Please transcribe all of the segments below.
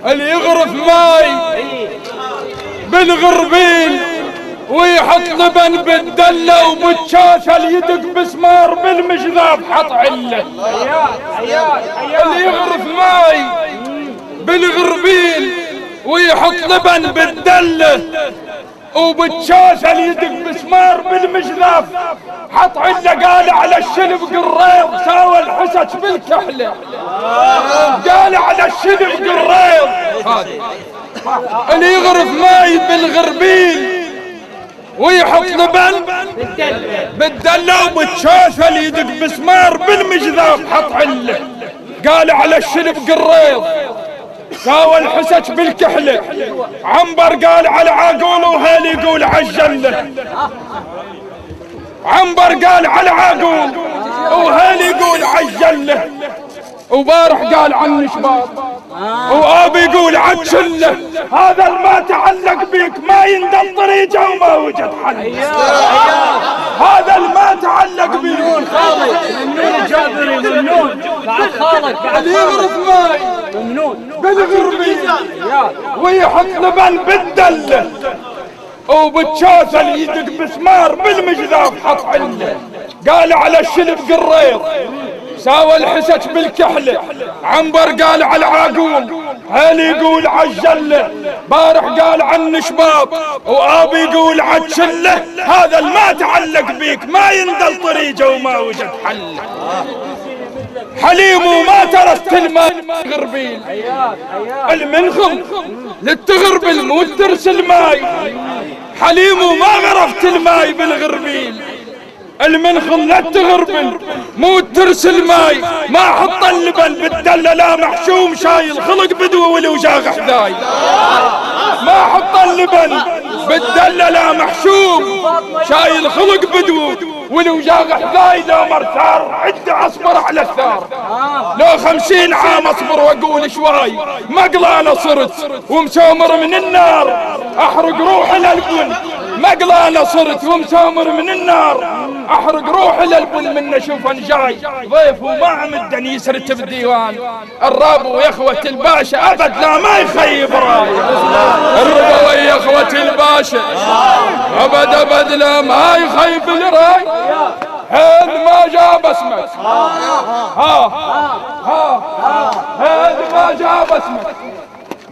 اللي يغرف ماي بالغربيل ويحط لبن بالدلة وبالشاشة اللي يدق بسمار بالمجذاب حط عله. اللي يغرف ماي بالغربيل ويحط لبن بالدلة وبالشاشة اللي يدق بسمار بالمجذاب حط عله. قال على الشلب قريض ساوى الحسج بالكحلة. قال على الشلب قريض. اللي يغرف ماي بالغربيل ويحط لبن بالدلة وبالشاشة اللي يدق بسمار بالمجذاب حط عله. قال على الشلب قريض ساوى الحسج بالكحلة. عنبر قال على عاقول وهالي يقول عجله. عنبر قال على عاقول وهالي يقول عجله. وبارح قال عن شباب وابي يقول عجله. هذا الما تعلق بيك ما يندل طريقه وما وجد حل. هذا الما تعلق بيك ممنون جابري ممنون بعد خالك بعد اللي يغرف ماي ممنون بالغربي ويحط لبن بالدله وبالشاسه اللي يدق بسمار بالمجذاب حط عله. قال على الشلب قريض ساوى الحسج بالكحلة. عنبر قال على العاقول هالي يقول عجله. بارح قال عن شباب وابي يقول عجله. هذا الما تعلق بيك ما يندل طريقه وما وجد حل. حليم وما ترست الماء غربيل المنخم للتغربل مو ترسل ماي. حليم وما غرفت الماي بالغربيل المنخم لا تغربل مو ترسل ماي. ما حط اللبن بالدلة لا محشوم شايل خلق بدو ولو جاغ حذاي. ما حط اللبن بالدلة لا محشوم شايل خلق بدو ولو جاغ حذاي. لو مرثار عد اصبر على الثار. لو 50 عام اصبر واقول شواي. مقلانة صرت ومسامر من النار احرق روحي للبن. مقلانة صرت ومسامر من النار احرق روحي للبن. من اشوفه جاي ضيف وما عمدني يسرت بالديوان. الرابو يا اخوة الباشا ابد لا ما يخيب راي. الربوي يا اخوة الباشا ابد لا ما يخيب الراي. هذ ما جاب اسمك هذ ما جاب اسمك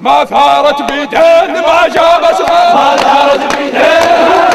ما ثارت بيدين ما جاب اسمك ما ثارت بيدين